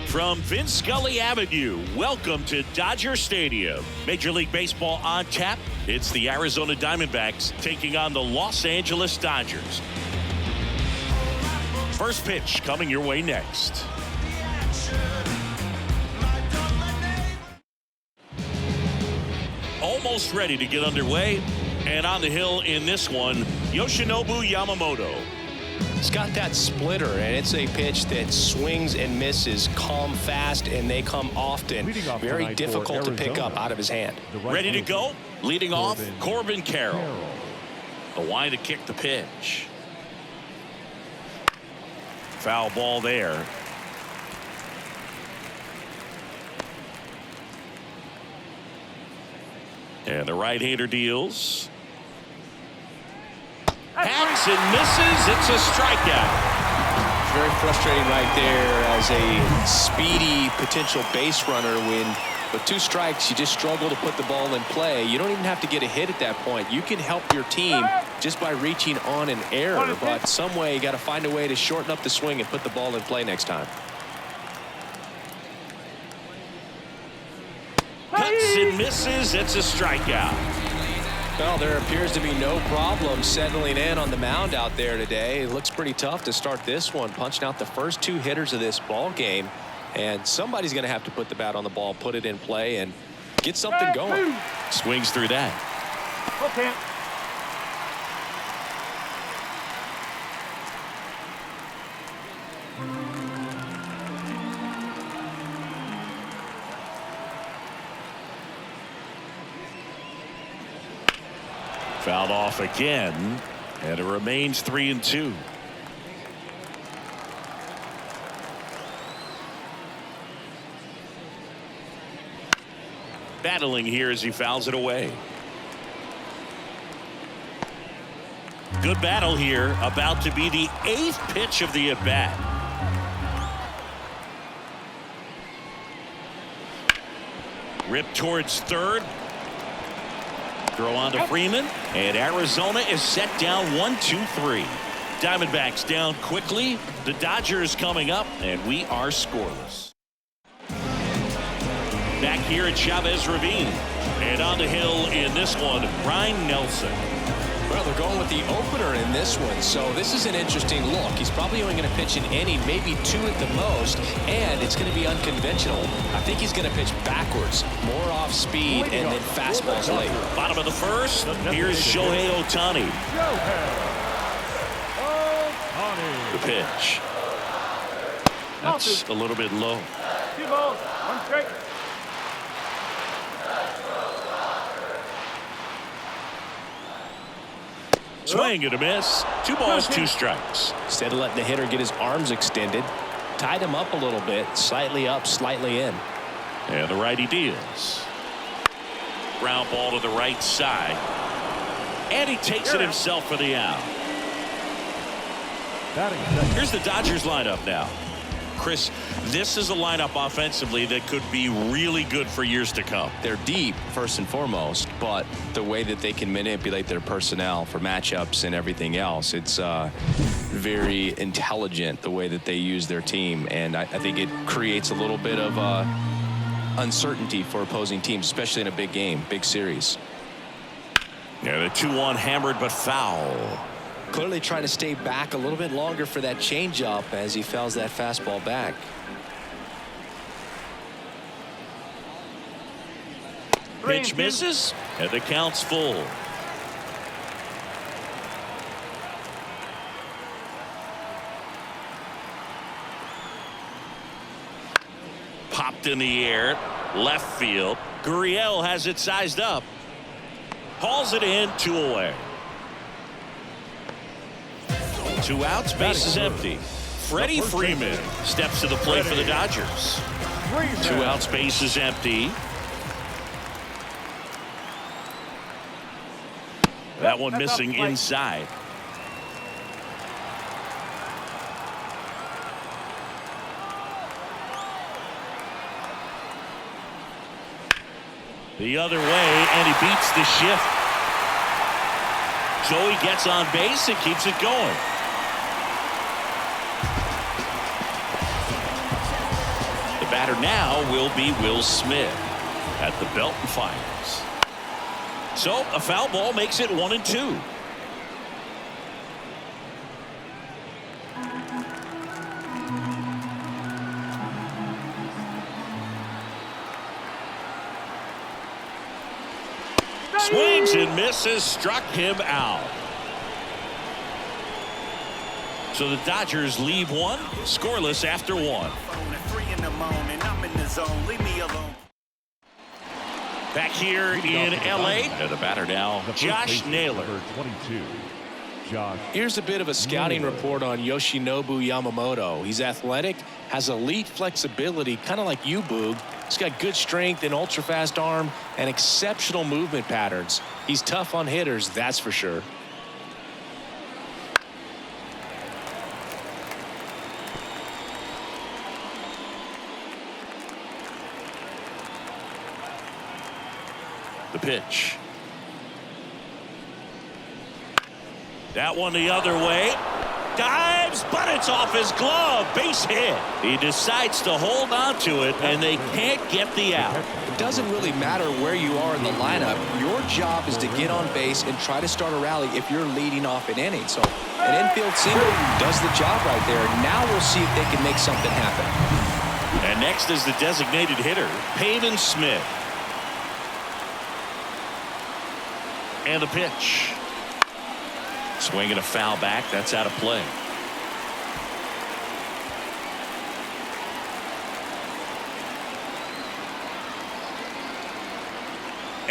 From Vince Scully Avenue, welcome to Dodger Stadium. Major League Baseball on tap. It's the Arizona Diamondbacks taking on the Los Angeles Dodgers. First pitch coming your way next. Almost ready to get underway. And on the hill in this one, Yoshinobu Yamamoto. It's got that splitter, and it's a pitch that swings and misses, come fast, and they come often. Very difficult to pick up out of his hand. Ready to go? Leading off, Corbin Carroll. The line to kick the pitch. Foul ball there. And the right-hander deals. Hacks and misses. It's a strikeout. Very frustrating right there as a speedy potential base runner when with 2 strikes you just struggle to put the ball in play. You don't even have to get a hit at that point. You can help your team just by reaching on an error, but some way you got to find a way to shorten up the swing and put the ball in play next time. Cuts and misses. It's a strikeout. Well, there appears to be no problem settling in on the mound out there today. It looks pretty tough to start this one, punching out the first 2 hitters of this ball game. And somebody's going to have to put the bat on the ball, put it in play, and get something going. Swings through that. Okay. Fouled off again, and it remains 3-2. Battling here as he fouls it away. Good battle here, about to be the 8th pitch of the at-bat. Ripped towards third. Throw on to Freeman, and Arizona is set down 1-2-3. Diamondbacks down quickly. The Dodgers coming up, and we are scoreless. Back here at Chavez Ravine, and on the hill in this one, Ryan Nelson. Well, they're going with the opener in this one, so this is an interesting look. He's probably only going to pitch an inning, maybe 2 at the most, and it's going to be unconventional. I think he's going to pitch backwards, more off speed, and then fastballs late. Bottom of the first, here's Shohei Ohtani. The pitch. That's a little bit low. 2 balls, 1 strike. Swing and a miss. 2 balls, 2 strikes. Instead of letting the hitter get his arms extended, tied him up a little bit, slightly up, slightly in. And the righty deals. Ground ball to the right side. And he takes it himself for the out. Here's the Dodgers lineup now. Chris, this is a lineup offensively that could be really good for years to come. They're deep, first and foremost, but the way that they can manipulate their personnel for matchups and everything else, it's very intelligent the way that they use their team. And I think it creates a little bit of uncertainty for opposing teams, especially in a big game, big series. Yeah, the 2-1 hammered but foul. Clearly trying to stay back a little bit longer for that changeup as he fouls that fastball back. Pitch misses, and the count's full. Popped in the air, left field. Gurriel has it sized up. Hauls it in, 2 away. 2 outs, base is empty. Freddie Freeman steps to the plate for the Dodgers. 2 outs, base is empty. That one missing inside. The other way, and he beats the shift. Joey gets on base and keeps it going. The batter now will be Will Smith at the belt and fires. So a foul ball makes it 1-2. Swings and misses, struck him out. So the Dodgers leave one scoreless after one. Back here in LA, the batter now, Josh Naylor. 22. Josh. Here's a bit of a scouting report on Yoshinobu Yamamoto. He's athletic, has elite flexibility, kind of like you, Boog. He's got good strength, an ultra-fast arm, and exceptional movement patterns. He's tough on hitters, that's for sure. The pitch. That one the other way. Dives, but it's off his glove. Base hit. He decides to hold on to it, and they can't get the out. It doesn't really matter where you are in the lineup. Your job is to get on base and try to start a rally if you're leading off an inning. So an infield single does the job right there. Now we'll see if they can make something happen. And next is the designated hitter, Pavin Smith. And the pitch. Swinging a foul back. That's out of play.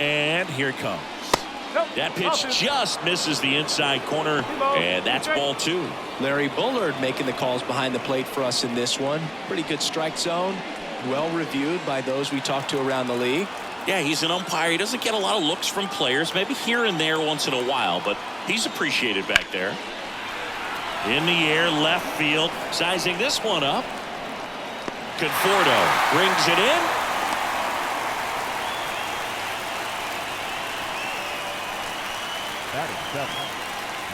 And here it comes. That pitch just misses the inside corner, and that's ball two. Larry Bullard making the calls behind the plate for us in this one. Pretty good strike zone. Well reviewed by those we talked to around the league. Yeah, he's an umpire. He doesn't get a lot of looks from players, maybe here and there once in a while, but he's appreciated back there. In the air, left field, sizing this one up. Conforto brings it in. That is 7.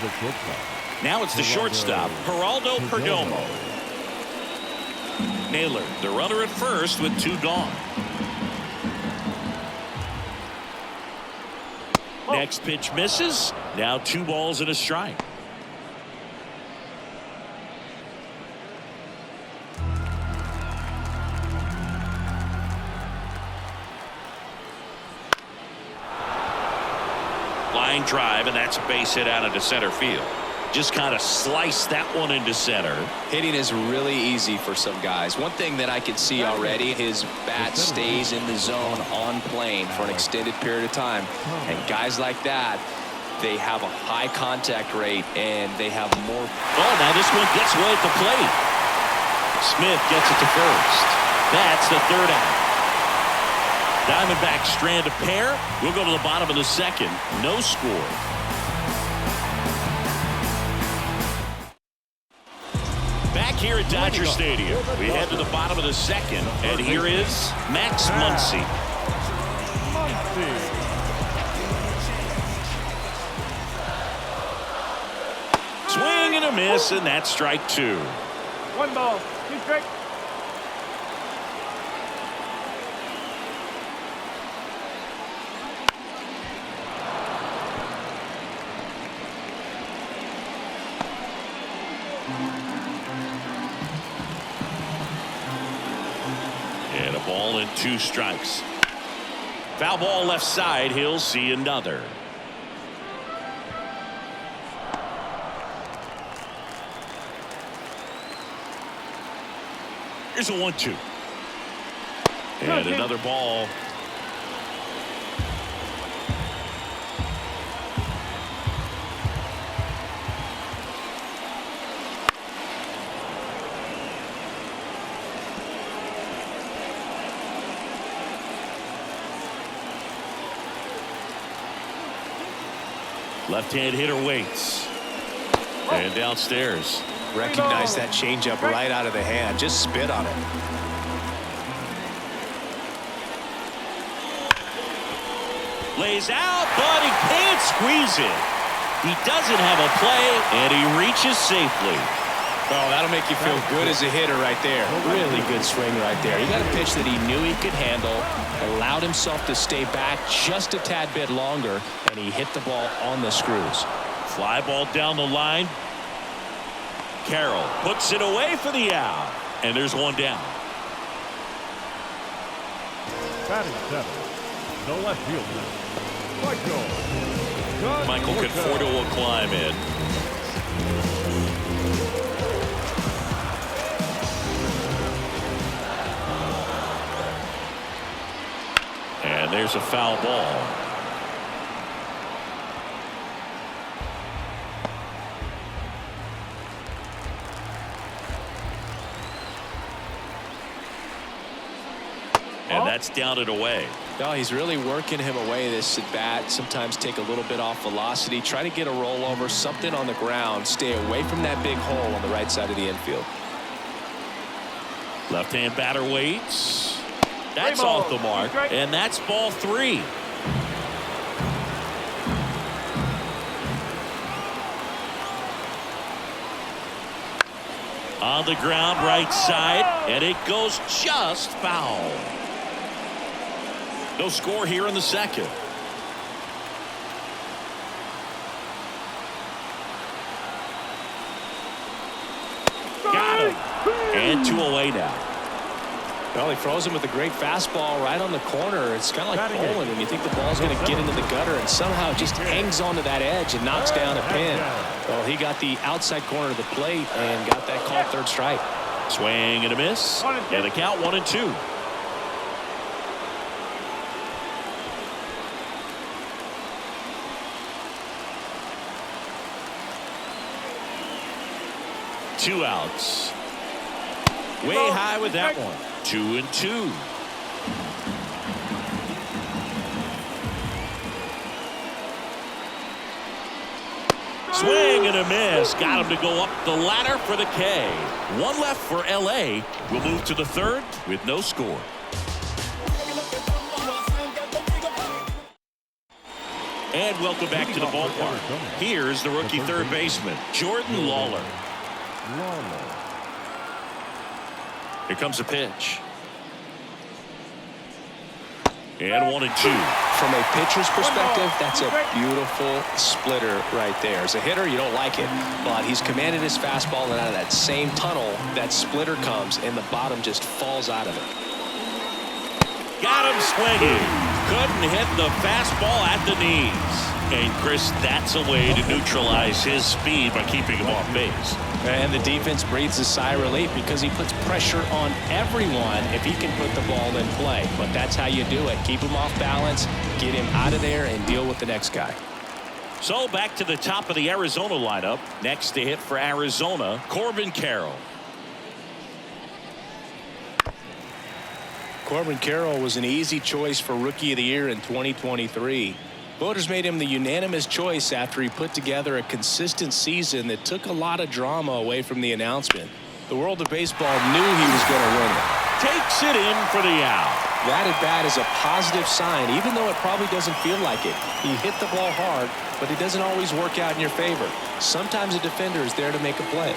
The shortstop. Now it's the shortstop, Geraldo Perdomo. Naylor, the runner at first with two gone. Next pitch misses. Now 2 balls and a strike. Line drive, and that's a base hit out into center field. Just kind of sliced that one into center. Hitting is really easy for some guys. One thing that I can see already, his bat stays in the zone on plane for an extended period of time. And guys like that, they have a high contact rate and they have more. Oh, now this one gets away at the plate. Smith gets it to first. That's the third out. Diamondbacks strand a pair. We'll go to the bottom of the second. No score. Back here at Dodger Stadium, we head to the bottom of the second, and here is Max Muncy. Swing and a miss, and that's strike 2. 1 ball, 2 strikes. And a ball and 2 strikes. Foul ball left side. He'll see another. Here's a 1-2. And another ball. Left-hand hitter waits. And downstairs. Recognize that changeup right out of the hand. Just spit on it. Lays out, but he can't squeeze it. He doesn't have a play, and he reaches safely. Oh, that'll make you feel good as a hitter right there. Really good swing right there. He got a pitch that he knew he could handle, allowed himself to stay back just a tad bit longer, and he hit the ball on the screws. Fly ball down the line. Carroll puts it away for the out. And there's one down. Batting seventh, the left fielder, Michael Conforto will climb in. And there's a foul ball. And that's down and away. No, he's really working him away this at bat. Sometimes take a little bit off velocity. Try to get a rollover, something on the ground. Stay away from that big hole on the right side of the infield. Left-hand batter waits. That's off the mark. And that's ball 3. On the ground, right side. And it goes just foul. No score here in the second. Got him. And 2 away now. Well, he throws him with a great fastball right on the corner. It's kind of like bowling when you think the ball's going to get into the gutter and somehow it just hangs onto that edge and knocks down a pin. Well, he got the outside corner of the plate and got that called third strike. Swing and a miss. And the count 1-2. Two outs. Way high with that one. 2-2. Swing and a miss. Got him to go up the ladder for the K. One left for LA. We'll move to the third with no score. And welcome back to the ballpark. Here's the rookie third baseman, Jordan Lawler. Here comes a pitch. And 1-2. From a pitcher's perspective, that's a beautiful splitter right there. As a hitter, you don't like it, but he's commanded his fastball, and out of that same tunnel, that splitter comes, and the bottom just falls out of it. Got him swinging. Couldn't hit the fastball at the knees. And Chris, that's a way to neutralize his speed by keeping him off base. And the defense breathes a sigh of relief because he puts pressure on everyone if he can put the ball in play. But that's how you do it. Keep him off balance, get him out of there, and deal with the next guy. So back to the top of the Arizona lineup. Next to hit for Arizona, Corbin Carroll. Corbin Carroll was an easy choice for Rookie of the Year in 2023. Voters made him the unanimous choice after he put together a consistent season that took a lot of drama away from the announcement. The world of baseball knew he was going to win it. Takes it in for the out. That at bat is a positive sign, even though it probably doesn't feel like it. He hit the ball hard, but it doesn't always work out in your favor. Sometimes a defender is there to make a play.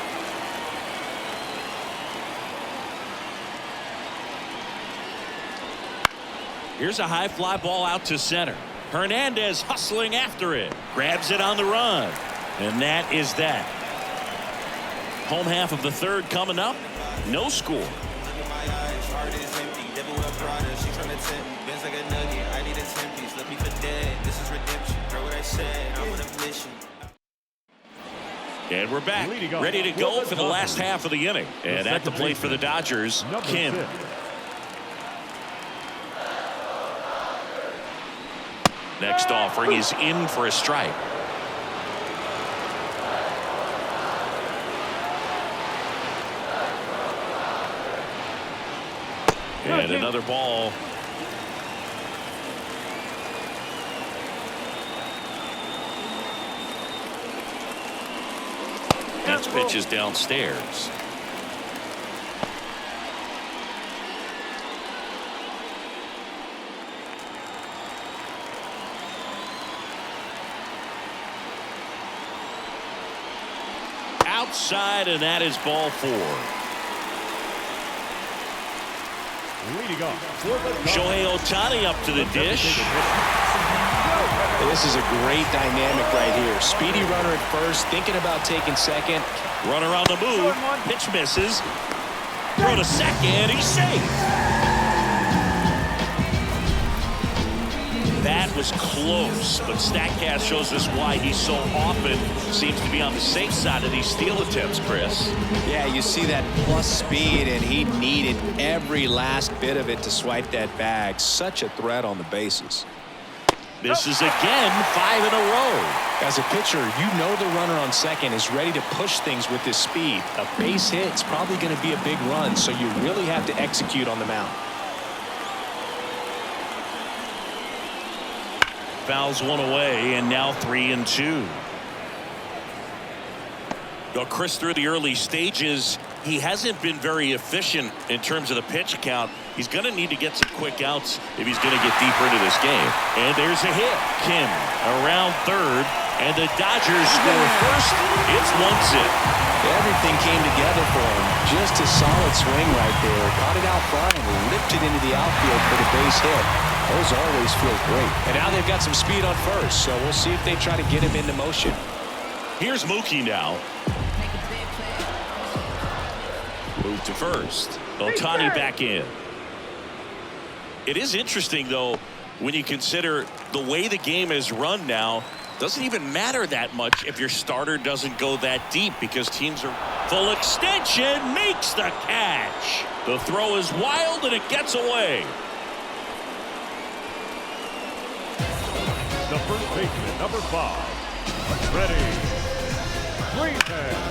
Here's a high fly ball out to center. Hernandez hustling after it. Grabs it on the run. And that is that. Home half of the third coming up. No score. And we're back. Ready to go for the last half of the inning. And at the plate for the Dodgers, Kim. Next offering is in for a strike. And another ball. Next pitch is downstairs. outside, and that is ball 4. Leading off for the Shohei Ohtani up to the dish. This is a great dynamic right here. Speedy runner at first, thinking about taking second. Runner on the move. Pitch misses. Throw to second. He's safe. That was close, but StatCast shows us why he so often seems to be on the safe side of these steal attempts, Chris. Yeah, you see that plus speed, and he needed every last bit of it to swipe that bag. Such a threat on the bases. Misses again, 5 in a row. As a pitcher, you know the runner on second is ready to push things with this speed. A base hit is probably going to be a big run, so you really have to execute on the mound. Fouls one away, and now 3-2. Well, Chris, through the early stages, he hasn't been very efficient in terms of the pitch count. He's going to need to get some quick outs if he's going to get deeper into this game. And there's a hit. Kim around third, and the Dodgers score first. It's 1-zip. Everything came together for him. Just a solid swing right there. Caught it out front and ripped it into the outfield for the base hit. Those always feel great. And now they've got some speed on first, so we'll see if they try to get him into motion. Here's Mookie now. Move to first. Ohtani back in. It is interesting, though, when you consider the way the game is run now. Doesn't even matter that much if your starter doesn't go that deep, because teams are full extension. Makes the catch. The throw is wild, and it gets away. The first baseman, number 5. Ready.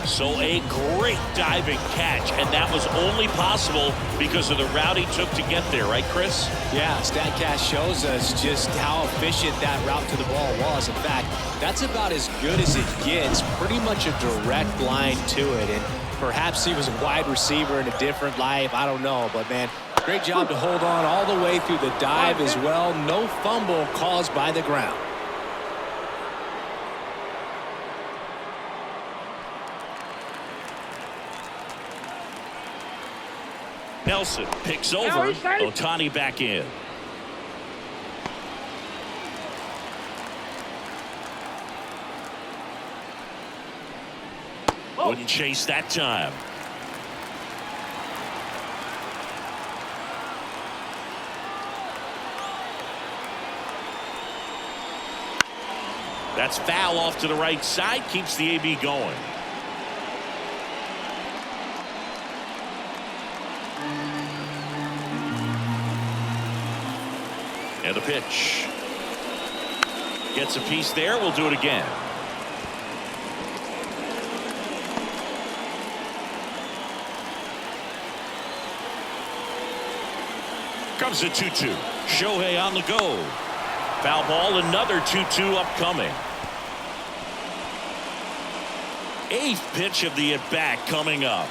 So a great diving catch, and that was only possible because of the route he took to get there, right, Chris? Yeah, StatCast shows us just how efficient that route to the ball was. In fact, that's about as good as it gets. Pretty much a direct line to it, and perhaps he was a wide receiver in a different life. I don't know, but man, great job to hold on all the way through the dive as well. No fumble caused by the ground. Nelson picks over. Ohtani back in. Wouldn't chase that time. That's foul off to the right side. Keeps the AB going. And the pitch. Gets a piece there. We'll do it again. Comes a 2-2. Shohei on the go. Foul ball. Another 2-2 upcoming. 8th pitch of the at-bat coming up.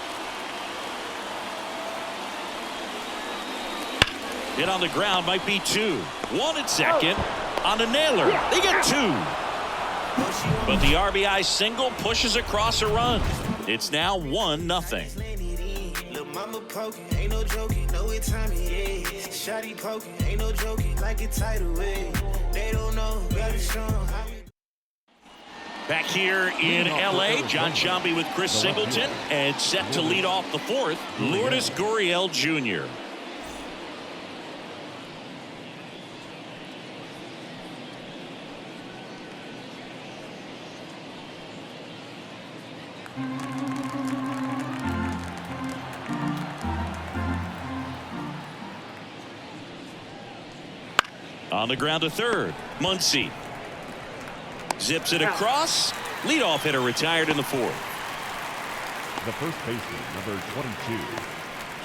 Hit on the ground, might be 2. 1 at second on a nailer. They get 2. But the RBI single pushes across a run. It's now 1-0. Mama poking, ain't no joking, know what time it is. Shotty poking, ain't no joking, like it tidal wave. They don't know, gotta show 'em how we. Back here in LA, John Sciambi with Chris Singleton, and set to lead off the 4th, Lourdes Gurriel Jr. On the ground to third. Muncy zips it across. Leadoff hitter retired in the 4th. The first baseman, number 22,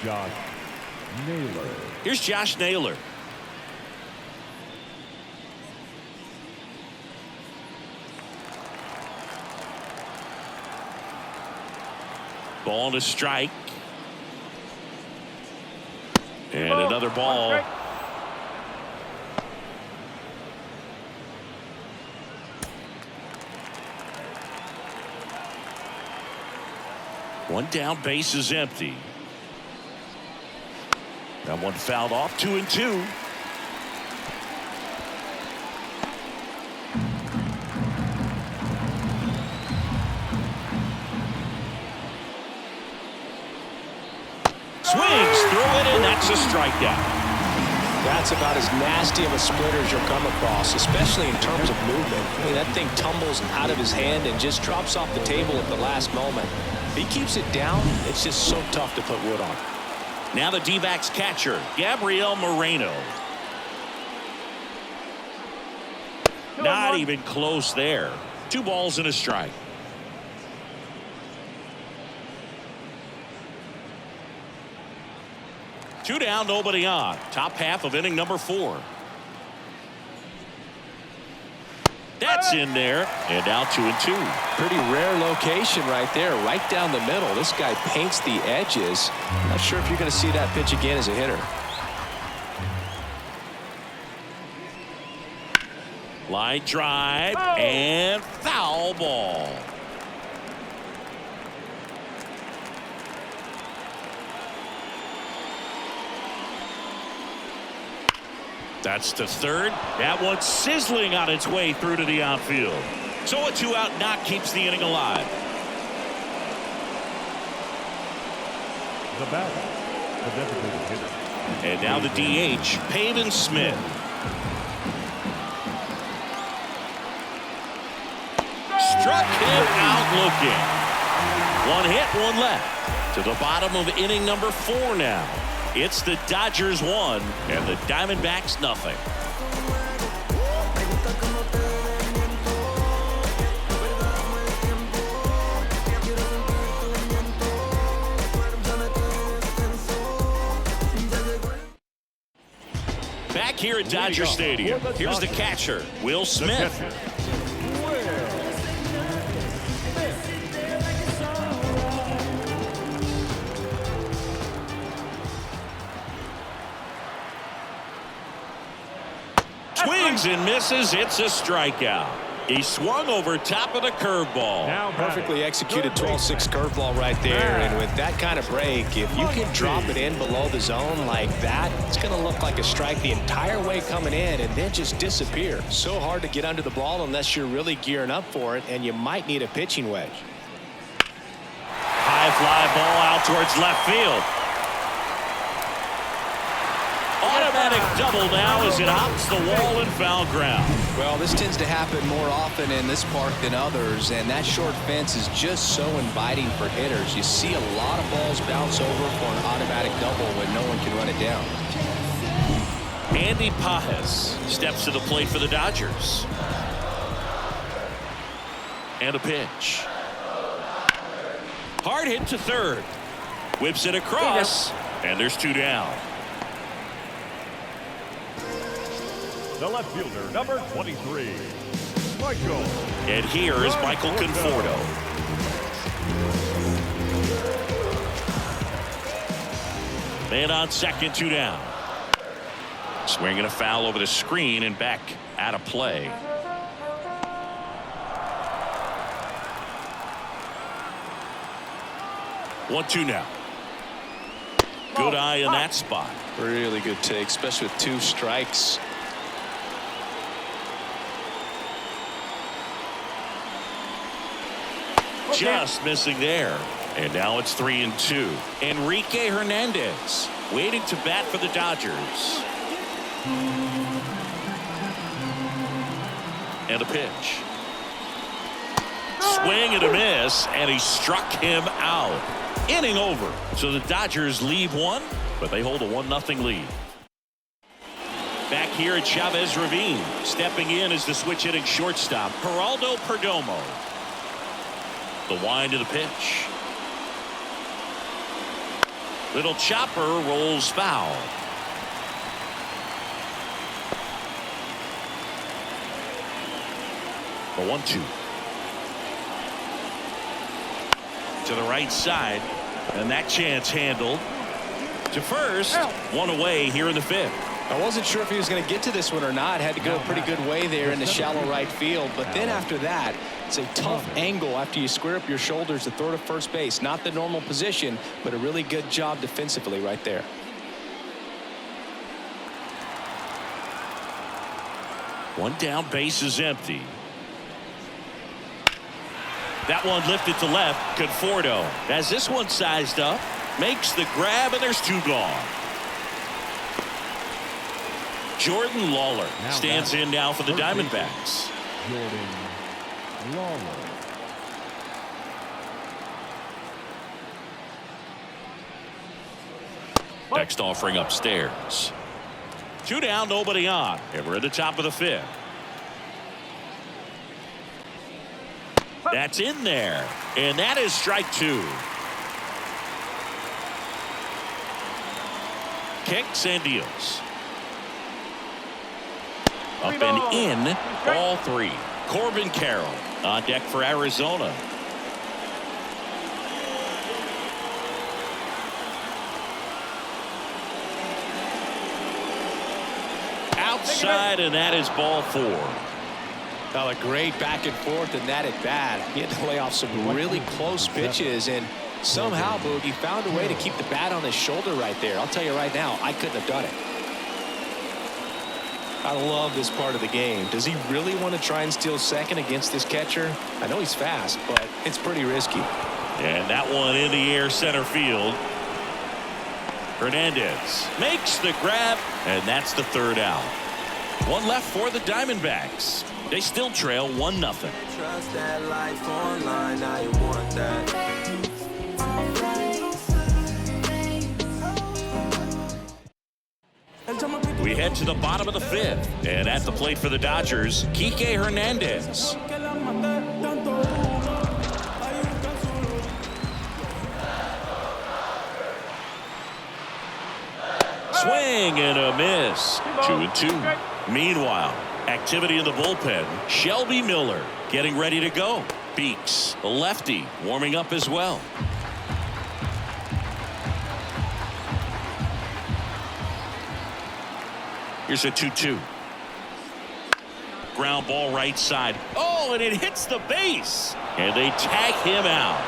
Josh Naylor. Here's Josh Naylor. Ball to strike. And another ball. One down, base is empty. That one fouled off, 2-2. Swings through it, and that's a strikeout. That's about as nasty of a splitter as you'll come across, especially in terms of movement. I mean, that thing tumbles out of his hand and just drops off the table at the last moment. If he keeps it down, it's just so tough to put wood on. Now the D-backs catcher, Gabriel Moreno. Not even close there. 2 balls and a strike. Two down, nobody on. Top half of inning number 4. That's in there, and now 2-2. Pretty rare location right there, right down the middle. This guy paints the edges. Not sure if you're going to see that pitch again as a hitter. Line drive and foul ball. That's to third. That one's sizzling on its way through to the outfield. So a 2-out knock keeps the inning alive. The batter, the designated hitter. And now the DH, Pavin Smith. Struck him out looking. One hit, one left. To the bottom of inning number 4 now. It's the Dodgers 1 and the Diamondbacks nothing. Back here at Dodger Stadium, here's the catcher, Will Smith. Swings and misses. It's a strikeout. He swung over top of the curveball. Perfectly executed 12-6 curveball right there. And with that kind of break, if you can drop it in below the zone like that, it's going to look like a strike the entire way coming in and then just disappear. So hard to get under the ball unless you're really gearing up for it, and you might need a pitching wedge. High fly ball out towards left field. Automatic double now as it hops the wall and foul ground. Well, this tends to happen more often in this park than others, and that short fence is just so inviting for hitters. You see a lot of balls bounce over for an automatic double when no one can run it down. Andy Pajes steps to the plate for the Dodgers. And a pitch. Hard hit to third. Whips it across, and there's 2 down. The left fielder, number 23, Michael. And here is Michael Conforto. Man on second, 2 down. Swinging a foul over the screen and back out of play. One, 2 now. Good eye in that spot. Really good take, especially with 2 strikes. Just missing there. And now it's 3-2. Enrique Hernandez waiting to bat for the Dodgers. And a pitch. Swing and a miss, and he struck him out. Inning over. So the Dodgers leave 1, but they hold a 1-0 lead. Back here at Chavez Ravine. Stepping in is the switch hitting shortstop, Geraldo Perdomo. The wind of the pitch. Little chopper rolls foul. The 1-2. To the right side, and that chance handled. To first, 1 away here in the 5th. I wasn't sure if he was going to get to this one or not. Had to go a pretty good way there in the shallow right field. But then after that, it's a tough angle after you square up your shoulders to throw to first base. Not the normal position, but a really good job defensively right there. One down, base is empty. That one lifted to left. Conforto has this one sized up, makes the grab, and there's two gone. Jordan Lawler stands in now for the Diamondbacks. Jordan Lawler. Next offering upstairs. Two down, nobody on, and we're at the top of the fifth. That's in there, and that is strike two. Kicks and deals. Up and in, all three. Corbin Carroll on deck for Arizona. Outside, and that is ball four. Well, a great back and forth, and that at bat. He had to lay off some really close pitches, and somehow, Boogie found a way to keep the bat on his shoulder right there. I'll tell you right now, I couldn't have done it. I love this part of the game. Does he really want to try and steal second against this catcher? I know he's fast, but it's pretty risky. And that one in the air center field. Hernandez makes the grab, and that's the third out. One left for the Diamondbacks. They still trail 1-0. Trust that life online, now you want that. We head to the bottom of the fifth, and at the plate for the Dodgers, Kike Hernandez. Swing and a miss. 2-2. Meanwhile, activity in the bullpen. Shelby Miller getting ready to go. Beeks, the lefty, warming up as well. Here's a 2-2. Ground ball right side. Oh, and it hits the base. And they tag him out.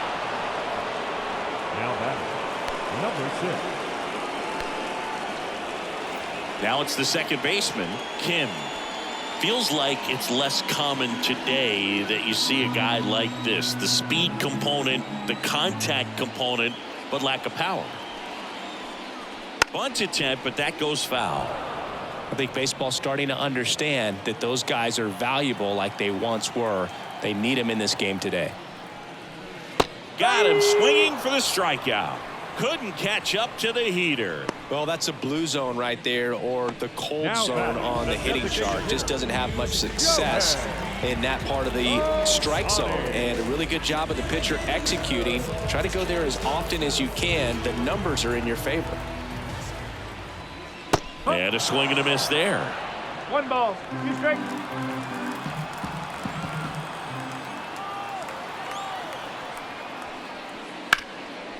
Now batting, number 6. Now it's the second baseman, Kim. Feels like it's less common today that you see a guy like this. The speed component, the contact component, but lack of power. Bunt attempt, but that goes foul. I think baseball's starting to understand that those guys are valuable like they once were. They need him in this game today. Got him swinging for the strikeout. Couldn't catch up to the heater. Well, that's a blue zone right there, or the cold zone on the hitting chart. Just doesn't have much success in that part of the strike zone. And a really good job of the pitcher executing. Try to go there as often as you can. The numbers are in your favor. And a swing and a miss there. 1 ball, 2 strikes.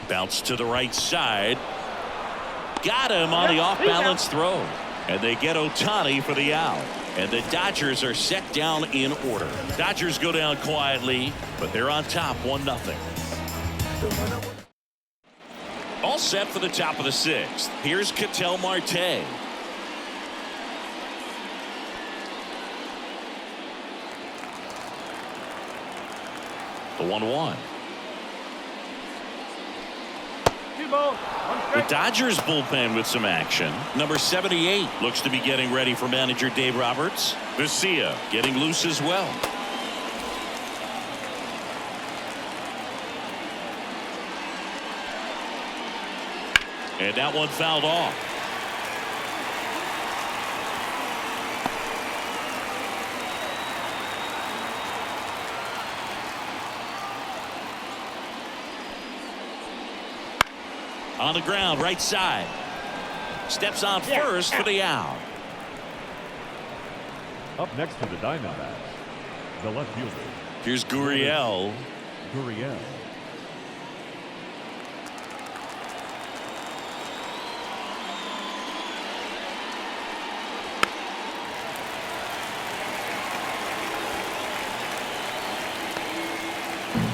Bounce to the right side. Got him on the off-balance throw. And they get Ohtani for the out. And the Dodgers are set down in order. Dodgers go down quietly, but they're on top 1-0. All set for the top of the sixth. Here's Ketel Marte. The 1-1. 2 balls, 1 The strike. Dodgers bullpen with some action. Number 78 looks to be getting ready for manager Dave Roberts. Vesia getting loose as well. And that one fouled off. On the ground, right side. Steps on first for the out. Up next to the Diamondbacks, the left fielder, Here's Gurriel. Gurriel.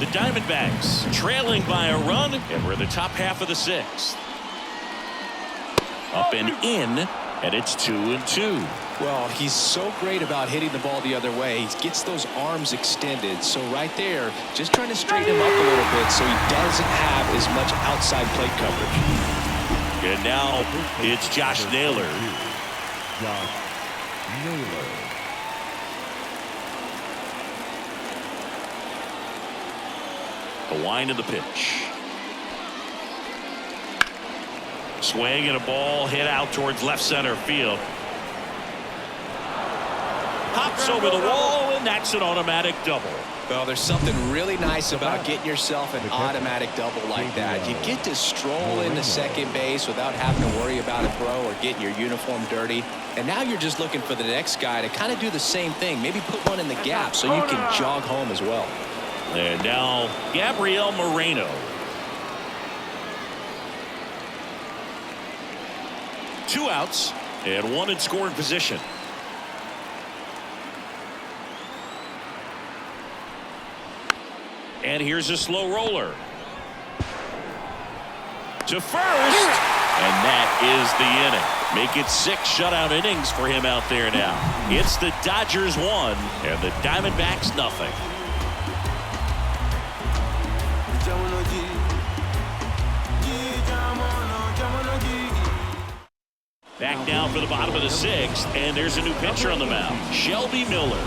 The Diamondbacks trailing by a run, and we're in the top half of the sixth. Up and in, and it's 2-2. Well, he's so great about hitting the ball the other way. He gets those arms extended. So right there, just trying to straighten him up a little bit so he doesn't have as much outside plate coverage. And now it's Josh Naylor. Josh Naylor. The wind of the pitch. Swing and a ball hit out towards left center field. Hops over the wall, and that's an automatic double. Well, there's something really nice about getting yourself an automatic double like that. You get to stroll into second base without having to worry about a throw or getting your uniform dirty. And now you're just looking for the next guy to kind of do the same thing. Maybe put one in the gap so you can jog home as well. And now Gabriel Moreno. 2 outs and 1 in scoring position. And here's a slow roller to first, and that is the inning. Make it 6 shutout innings for him out there now. It's the Dodgers 1 and the Diamondbacks nothing. Back now for the bottom of the 6th, and there's a new pitcher on the mound, Shelby Miller.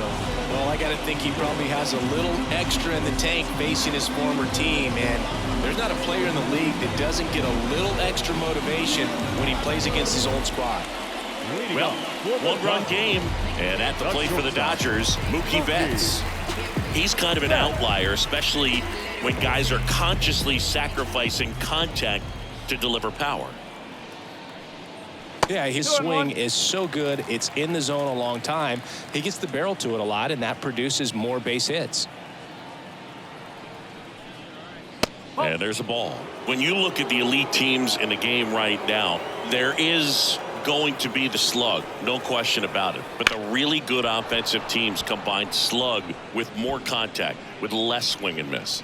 Well, I got to think he probably has a little extra in the tank facing his former team, and there's not a player in the league that doesn't get a little extra motivation when he plays against his old squad. Well, 1-run game, and at the plate for the Dodgers, Mookie Betts. He's kind of an outlier, especially when guys are consciously sacrificing contact to deliver power. Yeah, his swing is so good. It's in the zone a long time. He gets the barrel to it a lot, and that produces more base hits. And there's a ball. When you look at the elite teams in the game right now, there is going to be the slug, no question about it. But the really good offensive teams combine slug with more contact, with less swing and miss.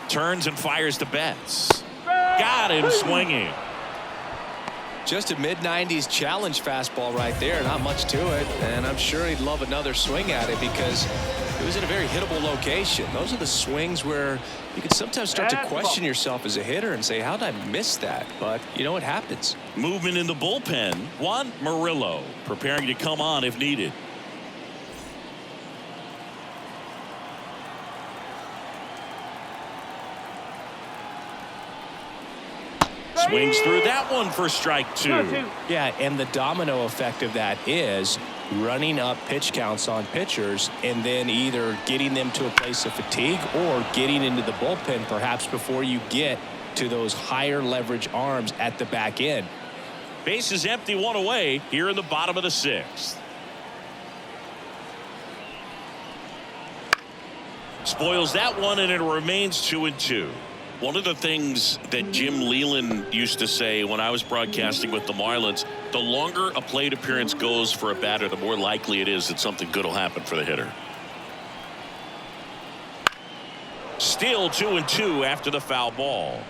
Turns and fires to Betts. Got him swinging. Just a mid-90s challenge fastball right there. Not much to it. And I'm sure he'd love another swing at it because it was in a very hittable location. Those are the swings where you can sometimes start to question yourself as a hitter and say, how did I miss that? But, you know, it happens. Movement in the bullpen. Juan Murillo preparing to come on if needed. Swings through that one for strike 2. Yeah, and the domino effect of that is running up pitch counts on pitchers and then either getting them to a place of fatigue or getting into the bullpen perhaps before you get to those higher leverage arms at the back end. Base is empty, 1 away here in the bottom of the 6th. Spoils that one, and it remains 2-2. One of the things that Jim Leland used to say when I was broadcasting with the Marlins, the longer a plate appearance goes for a batter, the more likely it is that something good will happen for the hitter. Still 2-2 after the foul ball.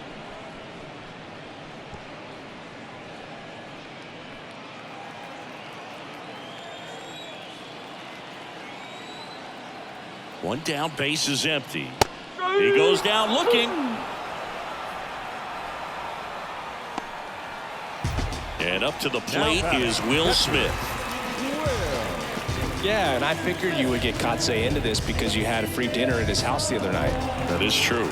One down, base is empty. He goes down looking. And up to the plate is Will Smith. Yeah, and I figured you would get Kotsay into this because you had a free dinner at his house the other night. That is true.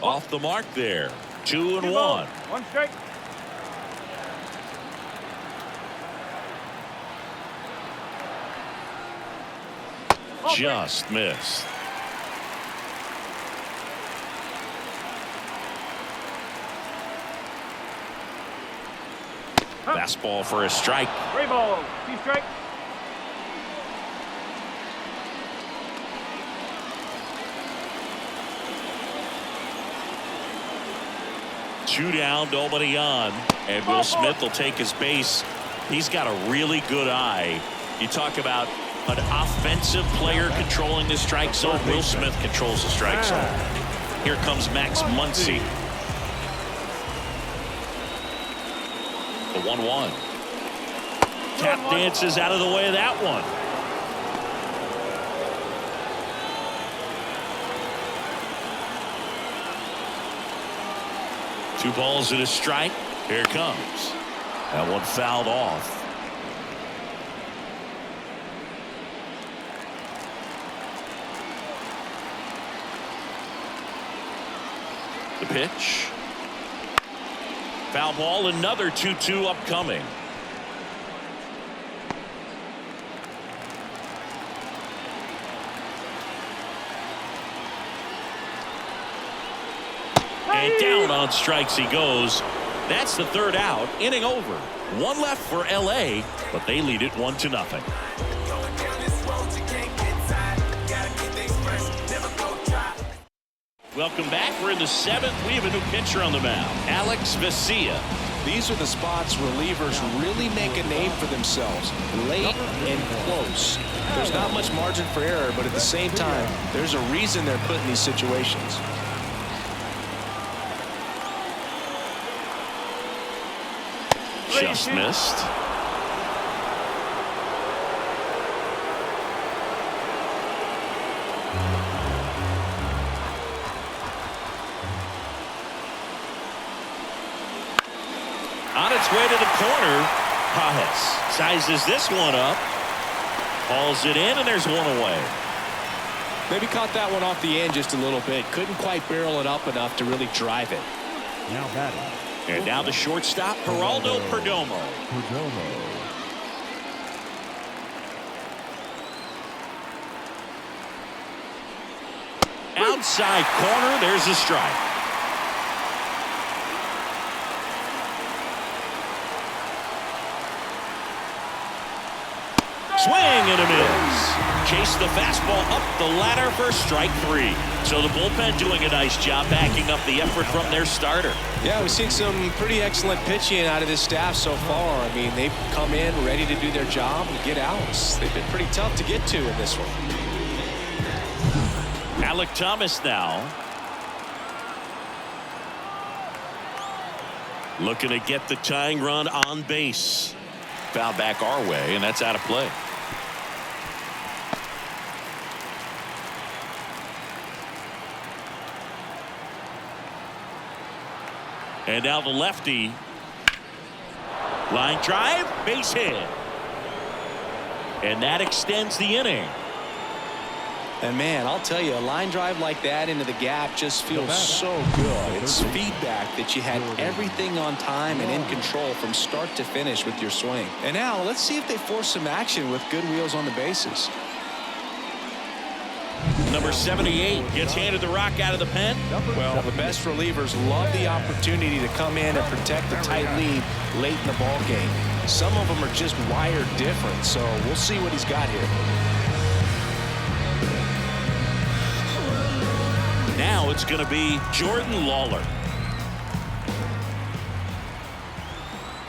Off the mark there. 2-1. 1 strike. Just missed. Fastball for a strike. 3 balls, 2 strikes. 2 down, nobody on, and Will Smith will take his base. He's got a really good eye. You talk about an offensive player controlling the strike zone. Will Smith controls the strike zone. Here comes Max Muncy. The 1-1. Tap dances out of the way of that one. Two balls and a strike. Here it comes. That one fouled off. The pitch. Foul ball, another 2-2 upcoming. And down on strikes he goes. That's the 3rd out. Inning over. 1 left for LA, but they lead it 1-0. Welcome back. We're in the 7th. We have a new pitcher on the mound, Alex Vesia. These are the spots relievers really make a name for themselves. Late and close. There's not much margin for error, but at the same time, there's a reason they're put in these situations. Just missed. On its way to the corner, Pajes sizes this one up, hauls it in, and there's one away. Maybe caught that one off the end just a little bit. Couldn't quite barrel it up enough to really drive it. Now batting. And now the shortstop, Geraldo Perdomo. Outside corner, there's a strike. Swing and a miss. Chase the fastball up the ladder for strike 3. So the bullpen doing a nice job backing up the effort from their starter. Yeah, we've seen some pretty excellent pitching out of this staff so far. I mean, they've come in ready to do their job and get outs. They've been pretty tough to get to in this one. Alec Thomas now. Looking to get the tying run on base. Foul back our way, and that's out of play. And now the lefty. Line drive, base hit. And that extends the inning. And man, I'll tell you, a line drive like that into the gap just feels so good. It's feedback that you had everything on time and in control from start to finish with your swing. And now let's see if they force some action with good wheels on the bases. Number 78 gets handed the rock out of the pen. Well, the best relievers love the opportunity to come in and protect a tight lead late in the ball game. Some of them are just wired different, so we'll see what he's got here. Now it's going to be Jordan Lawler.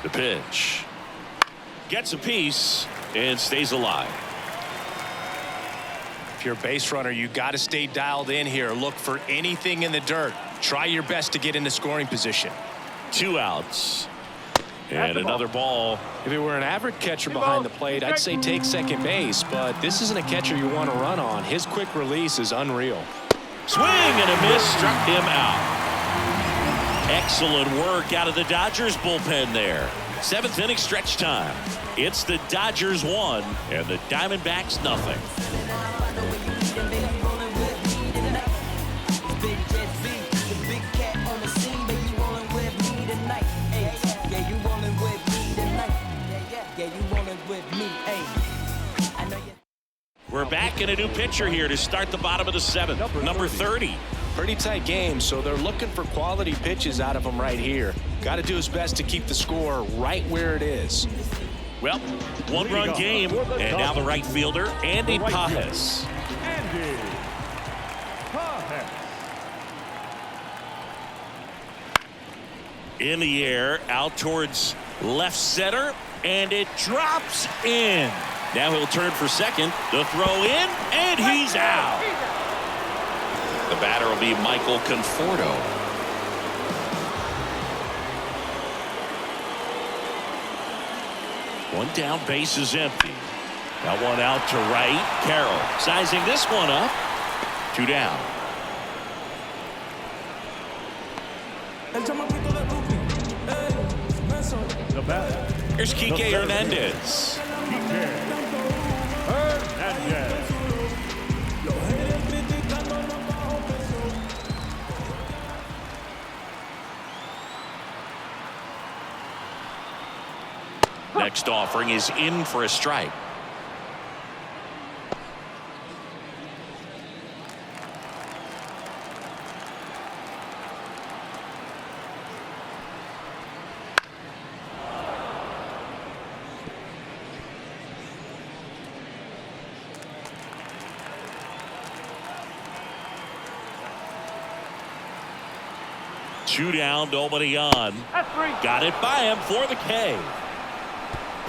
The pitch. Gets a piece and stays alive. If you're a base runner, you got to stay dialed in here. Look for anything in the dirt. Try your best to get into scoring position. 2 outs. And another ball. If it were an average catcher behind the plate, I'd say take second base, but this isn't a catcher you want to run on. His quick release is unreal. Swing and a miss, struck him out. Excellent work out of the Dodgers bullpen there. 7th inning stretch time. It's the Dodgers 1 and the Diamondbacks nothing. We're back in a new pitcher here to start the bottom of the 7th. Number 30. Pretty tight game, so they're looking for quality pitches out of him right here. Got to do his best to keep the score right where it is. Well, 1-run game, and now the right fielder, Andy Pajes. Andy Pajes. In the air, out towards left center, and it drops in. Now he'll turn for second. The throw in, and he's out. The batter will be Michael Conforto. One down, base is empty. That one out to right. Carroll sizing this one up. 2 down. The batter. Here's Kike Hernandez. Kike Hernandez. Next offering is in for a strike. Two down, nobody on. That's 3. Got it by him for the K.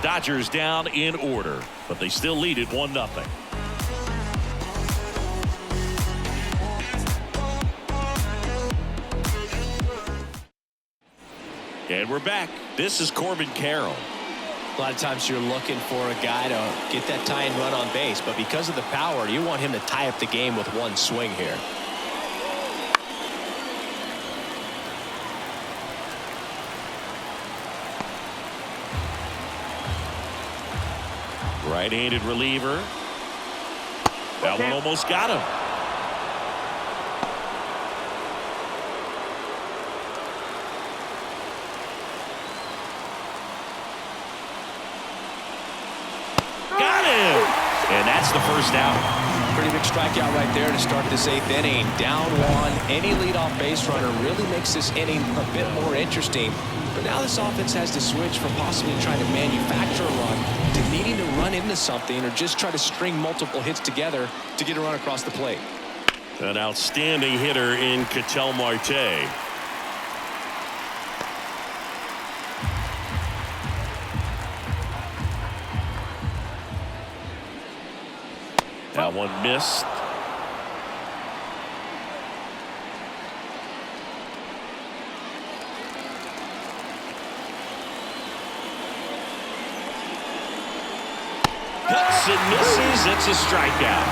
Dodgers down in order, but they still lead it 1-0. And we're back. This is Corbin Carroll. A lot of times you're looking for a guy to get that tying run on base, but because of the power, you want him to tie up the game with one swing here. Right-handed reliever. That one almost got him. Got him! And that's the first out. Pretty big strikeout right there to start this 8th inning. Down 1. Any leadoff base runner really makes this inning a bit more interesting. But now this offense has to switch from possibly trying to manufacture a run to needing to run into something or just try to string multiple hits together to get a run across the plate. An outstanding hitter in Ketel Marte. That one missed. Cuts and misses. It's a strikeout.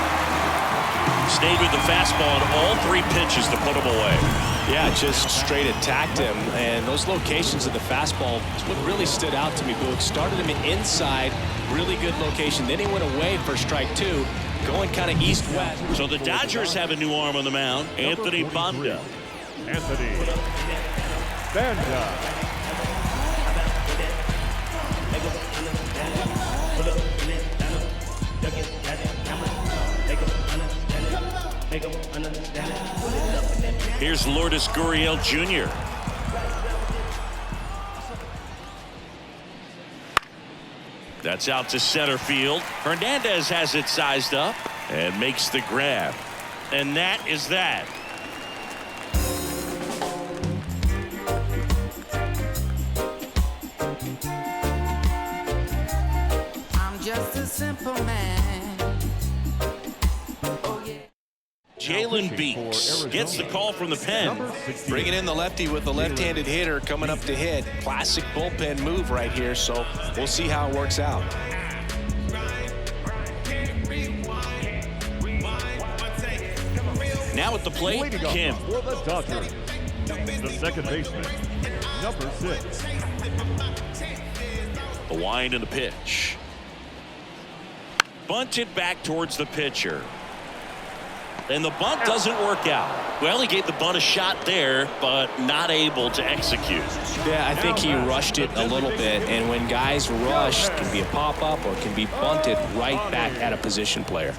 Stayed with the fastball on all 3 pitches to put him away. Yeah, just straight attacked him. And those locations of the fastball is what really stood out to me, Boog. Started him inside, really good location. Then he went away for strike 2, going kind of east-west. So the Dodgers have a new arm on the mound, Anthony Banda. Anthony Banda. Here's Lourdes Gurriel Jr. That's out to center field. Hernandez has it sized up and makes the grab. And that is that. I'm just a simple man. Jalen Beeks gets the call from the pen. Bringing in the lefty with the left-handed hitter coming up to hit. Classic bullpen move right here, so we'll see how it works out. Now at the plate, Leading off Kim. for the Dodgers, the second baseman, number 6. The wind and the pitch. Bunted back towards the pitcher. And the bunt doesn't work out. Well, he gave the bunt a shot there, but not able to execute. Yeah, I think he rushed it a little bit, and when guys rush, it can be a pop-up or it can be bunted right back at a position player.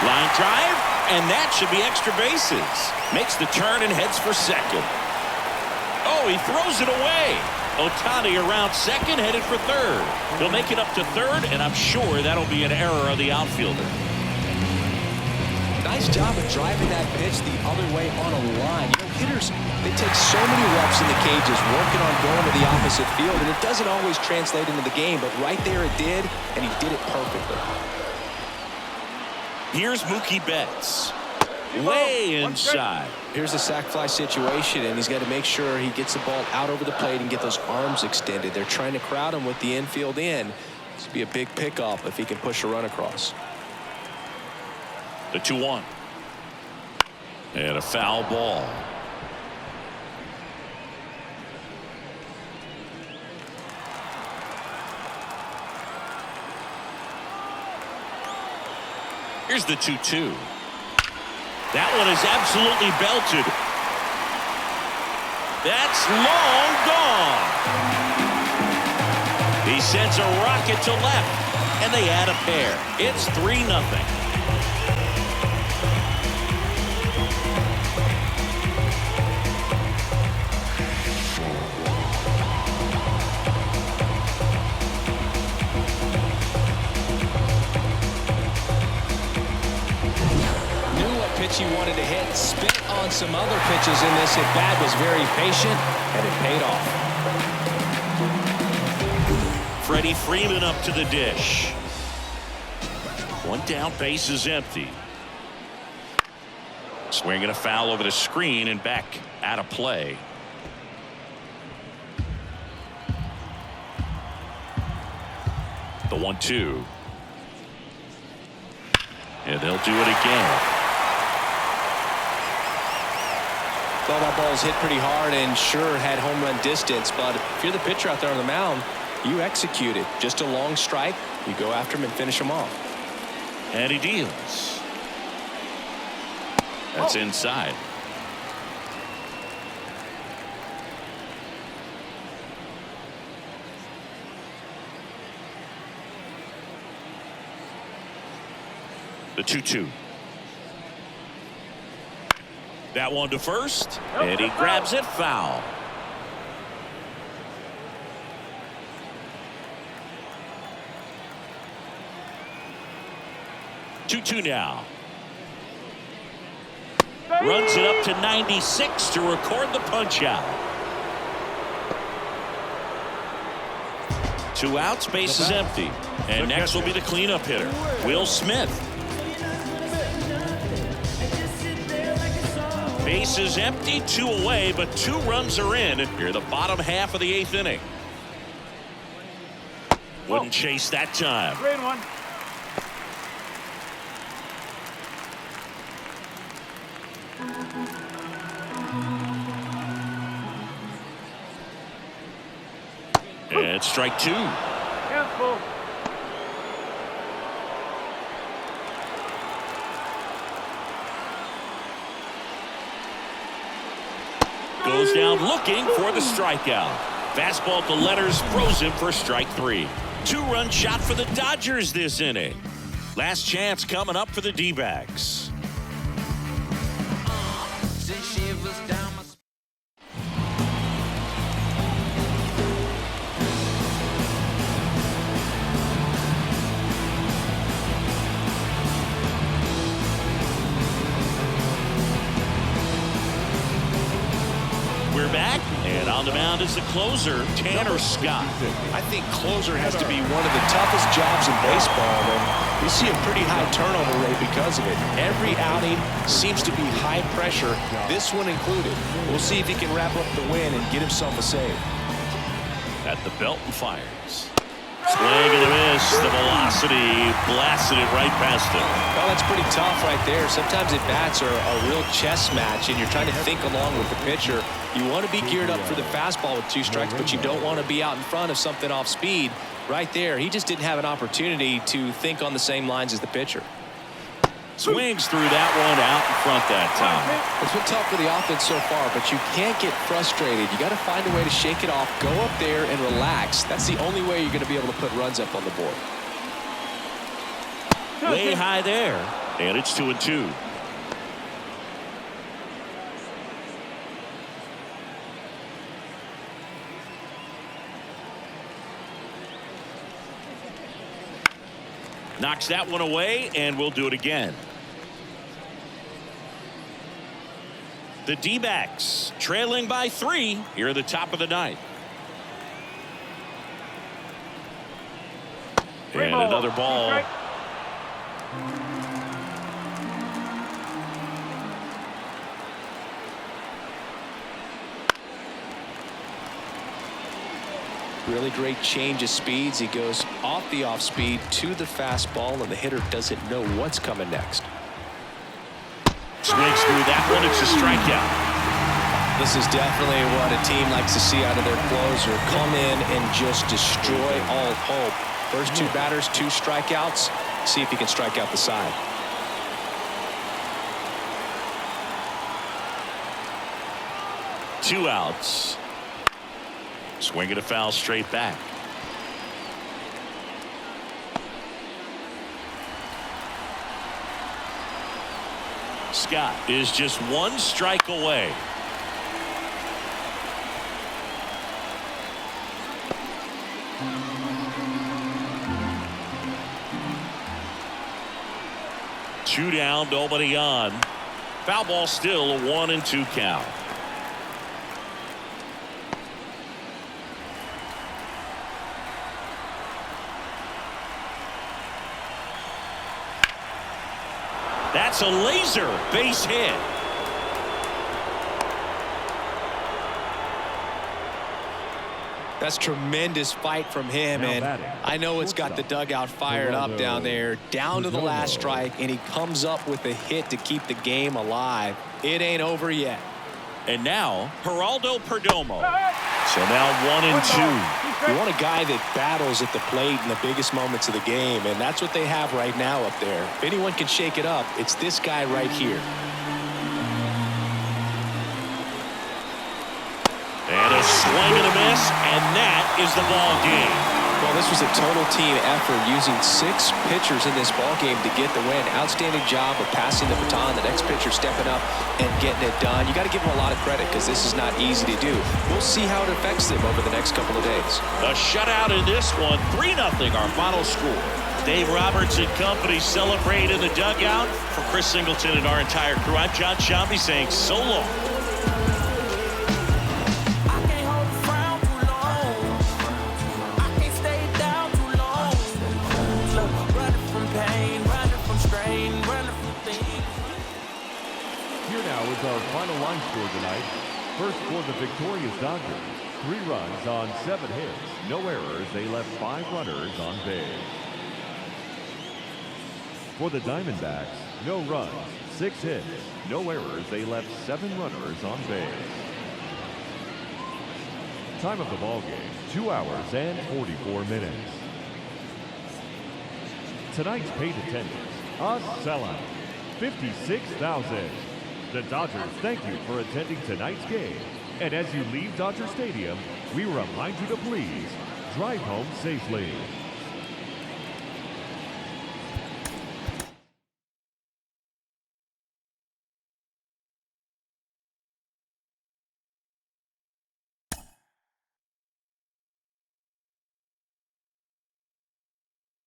Line drive, and that should be extra bases. Makes the turn and heads for second. Oh, he throws it away. Ohtani around second, headed for third. He'll make it up to third, and I'm sure that'll be an error of the outfielder. nice job of driving that pitch the other way on a line. You know, hitters, they take so many reps in the cages working on going to the opposite field, and it doesn't always translate into the game, but right there it did, and he did it perfectly. Here's Mookie Betts. Way inside. Here's a sac fly situation, and he's got to make sure he gets the ball out over the plate and get those arms extended. They're trying to crowd him with the infield in. This would be a big pickup if he can push a run across. The 2-1. And a foul ball. Here's the 2-2. That one is absolutely belted. That's long gone. He sends a rocket to left, and they add a pair. It's 3-0. He wanted to hit, spit on some other pitches in this at bat, was very patient, and it paid off. Freddie Freeman up to the dish. One down, base is empty. Swinging a foul over the screen and back out of play. The 1-2. And they'll do it again. Well, that ball's hit pretty hard and sure had home run distance, but if you're the pitcher out there on the mound, you execute it. Just a long strike, you go after him and finish him off. And he deals. That's inside. The 2-2. That one to first, and he grabs it foul. Two now. Runs it up to 96 to record the punch out. 2 outs, base is empty. And next will be the cleanup hitter, Will Smith. Base is empty, 2 away, but 2 runs are in. Here the bottom half of the 8th inning. Wouldn't chase that time. 3-1. And strike 2. Careful. Goes down looking for the strikeout. Fastball to letters, throws him for strike 3. 2-run shot for the Dodgers this inning. Last chance coming up for the D-backs. We're back, and on the mound is the closer, Tanner Scott. I think closer has to be one of the toughest jobs in baseball, and we see a pretty high turnover rate because of it. Every outing seems to be high pressure, this one included. We'll see if he can wrap up the win and get himself a save. At the belt and fires. Swing and a miss. The velocity blasted it right past him. Well, that's pretty tough right there. Sometimes at-bats are a real chess match, and you're trying to think along with the pitcher. You want to be geared up for the fastball with 2 strikes, but you don't want to be out in front of something off speed. Right there, he just didn't have an opportunity to think on the same lines as the pitcher. Swings through that one out in front that time. It's been tough for the offense so far, but you can't get frustrated. You got to find a way to shake it off, go up there and relax. That's the only way you're going to be able to put runs up on the board. Way high there, and it's 2-2. Knocks that one away, and we'll do it again. The D-backs trailing by 3 here at the top of the 9th. And another ball. Really great change of speeds. He goes off the off speed to the fastball, and the hitter doesn't know what's coming next. Swings through that one. It's a strikeout. This is definitely what a team likes to see out of their closer. Come in and just destroy all hope. First 2 batters, 2 strikeouts. See if he can strike out the side. Two outs. Swinging a foul straight back. Scott is just 1 strike away. Two down, nobody on. Foul ball, still a 1-2 count. That's a laser base hit. That's tremendous fight from him, and I know it's got the dugout fired up down there, down to the last strike, and he comes up with a hit to keep the game alive. It ain't over yet. And now Geraldo Perdomo. So now 1-2. You want a guy that battles at the plate in the biggest moments of the game, and that's what they have right now up there. If anyone can shake it up, it's this guy right here. And a swing and a miss, and that is the ball game. Well, this was a total team effort, using 6 pitchers in this ball game to get the win. Outstanding job of passing the baton. The next pitcher stepping up and getting it done. You got to give them a lot of credit because this is not easy to do. We'll see how it affects them over the next couple of days. A shutout in this one, 3-0 our final score. Dave Roberts and company celebrate in the dugout. For Chris Singleton and our entire crew, I'm John Shambi saying so long. Our final line score tonight. First for the victorious Dodgers, 3 runs on 7 hits, no errors. They left 5 runners on base. For the Diamondbacks, no runs, 6 hits, no errors. They left 7 runners on base. Time of the ball game, 2 hours and 44 minutes. Tonight's paid attendance, a sellout, 56,000. The Dodgers thank you for attending tonight's game. And as you leave Dodger Stadium, we remind you to please drive home safely.